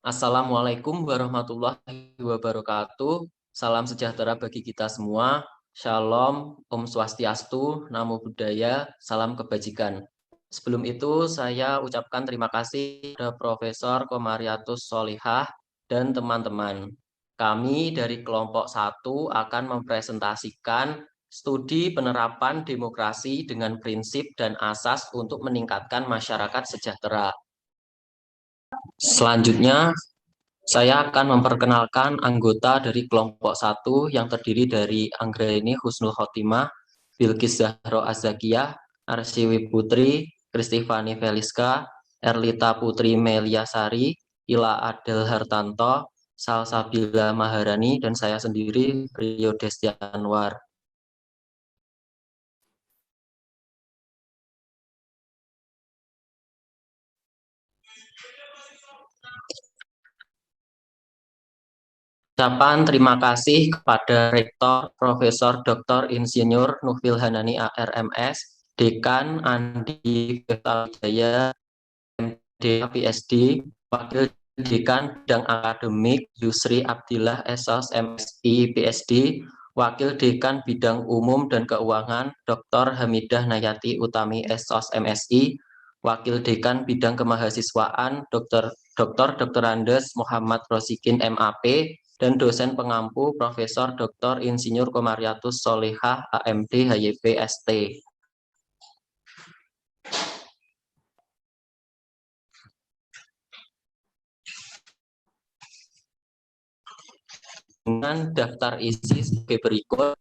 Assalamualaikum warahmatullahi wabarakatuh. Salam sejahtera bagi kita semua. Shalom, Om Swastiastu, Namo Buddhaya, salam kebajikan. Sebelum itu, saya ucapkan terima kasih kepada Profesor Komariatus Solihah dan teman-teman. Kami dari kelompok 1 akan mempresentasikan studi penerapan demokrasi dengan prinsip dan asas untuk meningkatkan masyarakat sejahtera. Selanjutnya, saya akan memperkenalkan anggota dari kelompok 1 yang terdiri dari Anggraini Husnul Khotimah, Bilqis Zahro Azakiyah, Arsiwi Putri, Kristifani Feliska, Erlita Putri Meliasari, Ila Adel Hartanto, Salsabila Maharani, dan saya sendiri, Rio Destianwar. Ucapan terima kasih kepada Rektor Profesor Dr. Insinyur Nufil Hanani ARMS, Dekan Andi Wijaya, MD PSD, Wakil Dekan Bidang Akademik Yusri Abdillah SOS MSI PSD, Wakil Dekan Bidang Umum dan Keuangan Dr. Hamidah Nayati Utami SOS MSI, Wakil Dekan Bidang Kemahasiswaan Dr. Andes Muhammad Rosikin MAP, dan dosen pengampu Profesor Dr. Insinyur Komariatus Solihah AMD HYP ST. Dengan daftar isi sebagai berikut: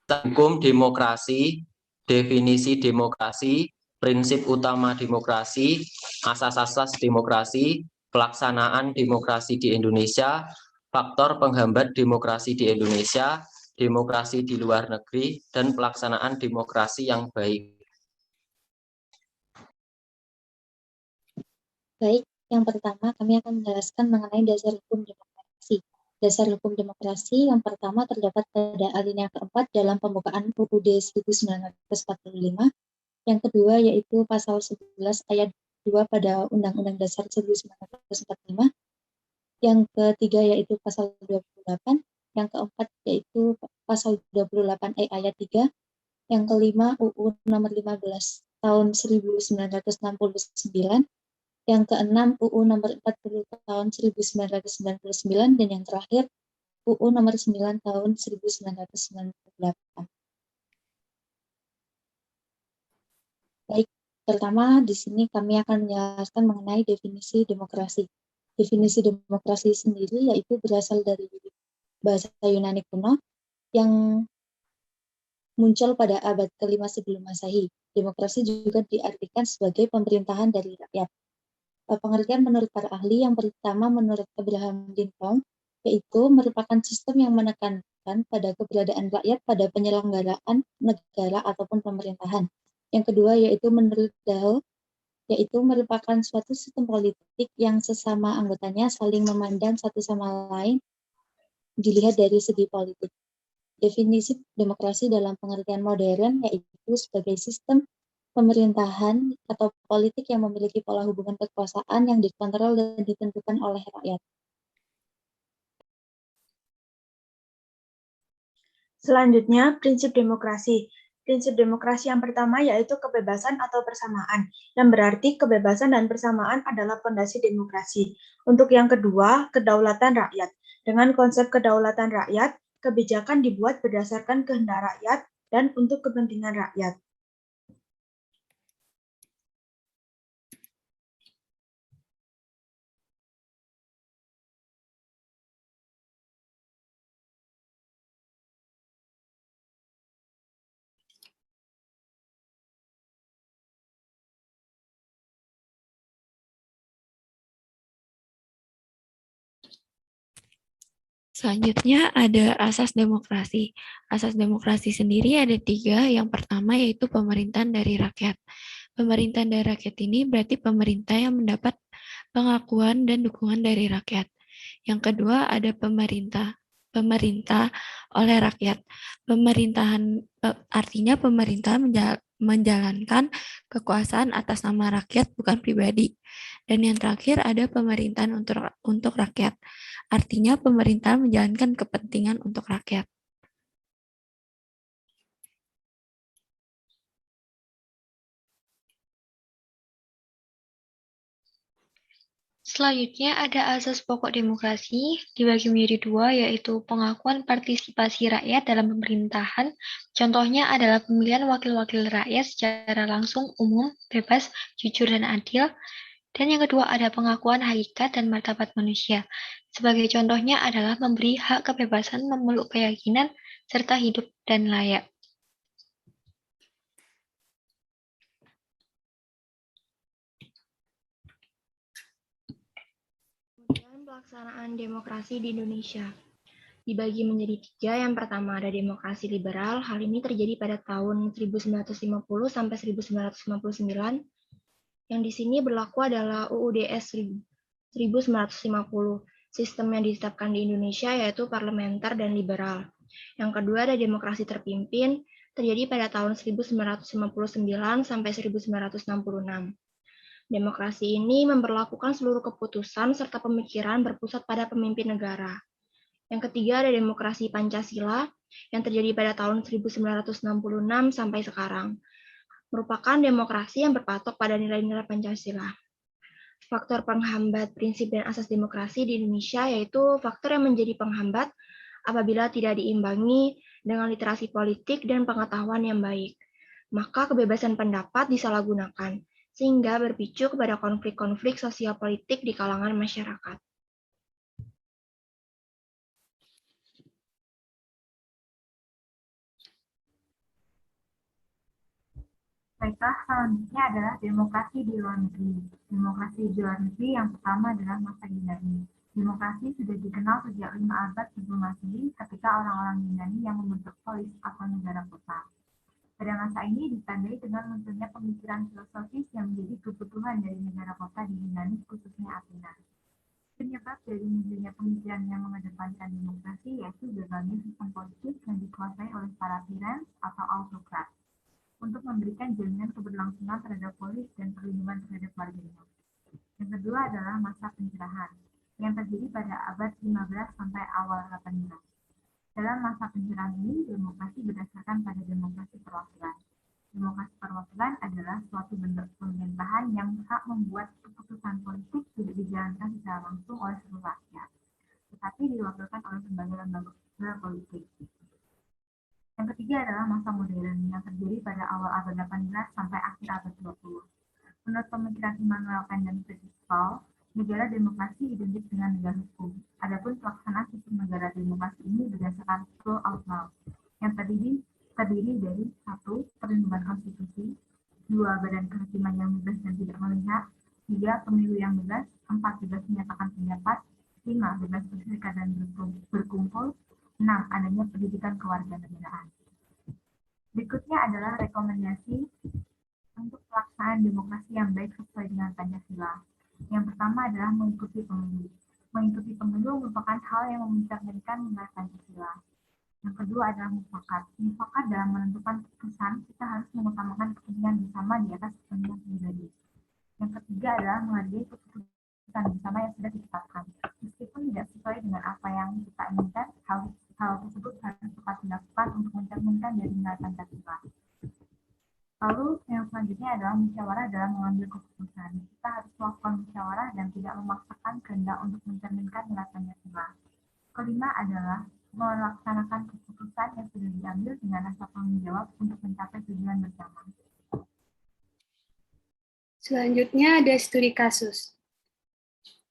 hukum demokrasi, definisi demokrasi, prinsip utama demokrasi, asas-asas demokrasi, pelaksanaan demokrasi di Indonesia, faktor penghambat demokrasi di Indonesia, demokrasi di luar negeri, dan pelaksanaan demokrasi yang baik. Baik, yang pertama kami akan menjelaskan mengenai dasar hukum demokrasi. Dasar hukum demokrasi yang pertama terdapat pada alinea keempat dalam pembukaan UUD 1945. Yang kedua yaitu pasal 11 ayat 2 pada Undang-Undang Dasar 1945. Yang ketiga yaitu pasal 28, yang keempat yaitu pasal 28E ayat 3, yang kelima UU nomor 15 tahun 1969, yang keenam UU nomor 40 tahun 1999, dan yang terakhir UU nomor 9 tahun 1998. Baik, pertama di sini kami akan menjelaskan mengenai definisi demokrasi. Definisi demokrasi sendiri yaitu berasal dari bahasa Yunani kuno yang muncul pada abad ke-5 sebelum Masehi. Demokrasi juga diartikan sebagai pemerintahan dari rakyat. Pengertian menurut para ahli yang pertama menurut Abraham Lincoln yaitu merupakan sistem yang menekankan pada keberadaan rakyat pada penyelenggaraan negara ataupun pemerintahan. Yang kedua yaitu menurut Dahl yaitu merupakan suatu sistem politik yang sesama anggotanya saling memandang satu sama lain dilihat dari segi politik. Definisi demokrasi dalam pengertian modern yaitu sebagai sistem pemerintahan atau politik yang memiliki pola hubungan kekuasaan yang dikontrol dan ditentukan oleh rakyat. Selanjutnya, prinsip demokrasi. Prinsip demokrasi yang pertama yaitu kebebasan atau persamaan, yang berarti kebebasan dan persamaan adalah fondasi demokrasi. Untuk yang kedua, kedaulatan rakyat. Dengan konsep kedaulatan rakyat, kebijakan dibuat berdasarkan kehendak rakyat dan untuk kepentingan rakyat. Selanjutnya ada asas demokrasi. Asas demokrasi sendiri ada 3. Yang pertama yaitu pemerintahan dari rakyat. Pemerintahan dari rakyat ini berarti pemerintah yang mendapat pengakuan dan dukungan dari rakyat. Yang kedua ada pemerintah oleh rakyat. Pemerintahan artinya pemerintah menjalankan kekuasaan atas nama rakyat bukan pribadi. Dan yang terakhir ada pemerintahan untuk rakyat. Artinya pemerintahan menjalankan kepentingan untuk rakyat. Selanjutnya ada asas pokok demokrasi, dibagi menjadi dua, yaitu pengakuan partisipasi rakyat dalam pemerintahan. Contohnya adalah pemilihan wakil-wakil rakyat secara langsung, umum, bebas, jujur, dan adil. Dan yang kedua ada pengakuan hakikat dan martabat manusia. Sebagai contohnya adalah memberi hak kebebasan memeluk keyakinan, serta hidup dan layak. Kemudian pelaksanaan demokrasi di Indonesia dibagi menjadi tiga. Yang pertama ada demokrasi liberal. Hal ini terjadi pada tahun 1950 sampai 1959. Yang di sini berlaku adalah UUDS 1950. Sistem yang ditetapkan di Indonesia yaitu parlementer dan liberal. Yang kedua ada demokrasi terpimpin, terjadi pada tahun 1959 sampai 1966. Demokrasi ini memberlakukan seluruh keputusan serta pemikiran berpusat pada pemimpin negara. Yang ketiga ada demokrasi Pancasila yang terjadi pada tahun 1966 sampai sekarang. Merupakan demokrasi yang berpatok pada nilai-nilai Pancasila. Faktor penghambat prinsip dan asas demokrasi di Indonesia yaitu faktor yang menjadi penghambat apabila tidak diimbangi dengan literasi politik dan pengetahuan yang baik. Maka kebebasan pendapat disalahgunakan, sehingga berpicu kepada konflik-konflik sosial politik di kalangan masyarakat. Baiklah, selanjutnya adalah demokrasi di luar negeri. Demokrasi di luar negeri yang pertama adalah masa Yunani. Demokrasi sudah dikenal sejak 5 abad sebelum Masehi ketika orang-orang Yunani yang membentuk polis atau negara kota. Pada masa ini ditandai dengan munculnya pemikiran filosofis yang menjadi kebutuhan dari negara kota di Yunani, khususnya Athena. Penyebab dari munculnya pemikiran yang mengedepankan demokrasi yaitu gagalnya sistem politik yang dikuasai oleh para tyrants atau autokrat untuk memberikan jaminan keberlangsungan terhadap polis dan perlindungan terhadap warganya. Yang kedua adalah masa pencerahan, yang terjadi pada abad 15 sampai awal 18. Dalam masa pencerahan ini, demokrasi berdasarkan pada demokrasi perwakilan. Demokrasi perwakilan adalah suatu bentuk pemerintahan yang berhak membuat keputusan politik tidak dijalankan secara langsung oleh seluruh rakyat, tetapi diwakilkan oleh lembaga politik. Yang ketiga adalah masa modern yang terjadi pada awal abad 18 sampai akhir abad 20. Menurut pemikiran Immanuel Kant dan Friedrich Paul, negara demokrasi identik dengan negara hukum. Adapun pelaksanaan sistem negara demokrasi ini berdasarkan rule of law, yang terdiri dari 1. Perlindungan konstitusi, 2. Badan kehakiman yang bebas dan tidak memihak, 3. Pemilu yang bebas, 4. Bebas menyatakan pendapat, 5. Bebas berserikat dan berkumpul, 6. Adanya pendidikan kewarganegaraan. Berikutnya adalah rekomendasi untuk pelaksanaan demokrasi yang baik sesuai dengan Pancasila. Yang pertama adalah mengikuti pemilu. Mengikuti pemilu merupakan hal yang mencerminkan nilai Pancasila. Yang kedua adalah mufakat. Mufakat dalam menentukan keputusan, kita harus mengutamakan kepentingan bersama di atas kepentingan pribadi. Yang ketiga adalah menghargai keputusan bersama yang sudah ditetapkan. Meskipun tidak sesuai dengan apa yang kita inginkan, hal tersebut harus tetap dilakukan untuk mencerminkan dari nilai Pancasila. Lalu yang selanjutnya adalah musyawarah dalam mengambil keputusan. Kita harus melakukan musyawarah dan tidak memaksakan kehendak untuk mencerminkan nilai Pancasila. Kelima adalah melaksanakan keputusan yang sudah diambil dengan rasa tanggung jawab untuk mencapai tujuan bersama. Selanjutnya ada studi kasus.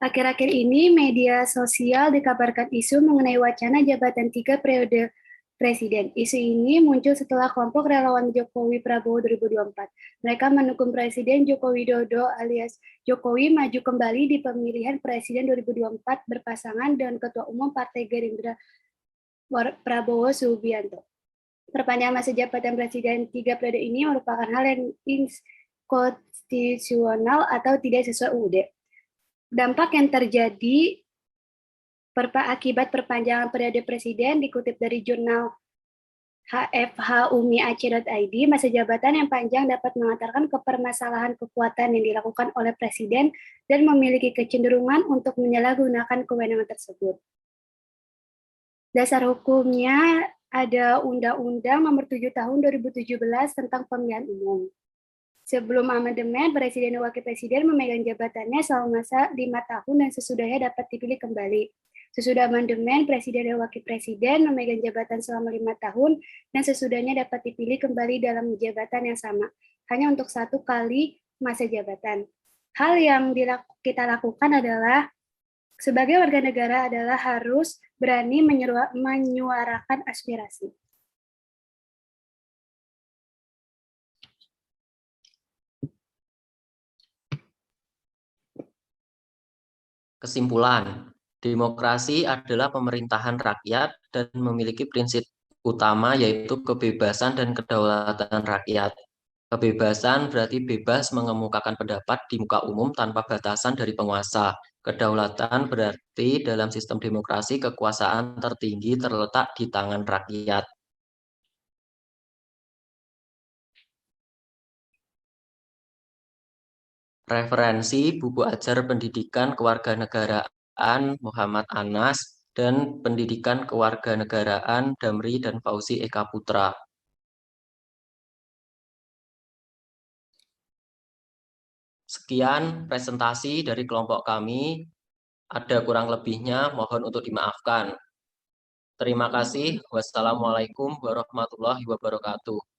Akhir-akhir ini media sosial dikabarkan isu mengenai wacana jabatan 3 periode presiden. Isu ini muncul setelah kelompok relawan Jokowi Prabowo 2024. Mereka mendukung Presiden Joko Widodo alias Jokowi maju kembali di pemilihan Presiden 2024 berpasangan dengan Ketua Umum Partai Gerindra Prabowo Subianto. Perpanjangan masa jabatan Presiden 3 periode ini merupakan hal yang inkonstitusional atau tidak sesuai UUD. Dampak yang terjadi akibat perpanjangan periode presiden dikutip dari jurnal hfhumi.ac.id, masa jabatan yang panjang dapat mengantarkan ke permasalahan kekuatan yang dilakukan oleh Presiden dan memiliki kecenderungan untuk menyalahgunakan kewenangan tersebut. Dasar hukumnya ada Undang-Undang Nomor 7 Tahun 2017 tentang Pemilihan Umum. Sebelum amandemen, Presiden dan Wakil Presiden memegang jabatannya selama masa 5 tahun dan sesudahnya dapat dipilih kembali. Sesudah amandemen, Presiden dan Wakil Presiden memegang jabatan selama 5 tahun dan sesudahnya dapat dipilih kembali dalam jabatan yang sama, hanya untuk 1 kali masa jabatan. Hal yang kita lakukan adalah sebagai warga negara adalah harus berani menyuarakan aspirasi. Kesimpulan, demokrasi adalah pemerintahan rakyat dan memiliki prinsip utama yaitu kebebasan dan kedaulatan rakyat. Kebebasan berarti bebas mengemukakan pendapat di muka umum tanpa batasan dari penguasa. Kedaulatan berarti dalam sistem demokrasi kekuasaan tertinggi terletak di tangan rakyat. Referensi buku ajar pendidikan kewarganegaraan Muhammad Anas dan pendidikan kewarganegaraan Damri dan Fauzi Eka Putra. Sekian presentasi dari kelompok kami. Ada kurang lebihnya, mohon untuk dimaafkan. Terima kasih. Wassalamualaikum warahmatullahi wabarakatuh.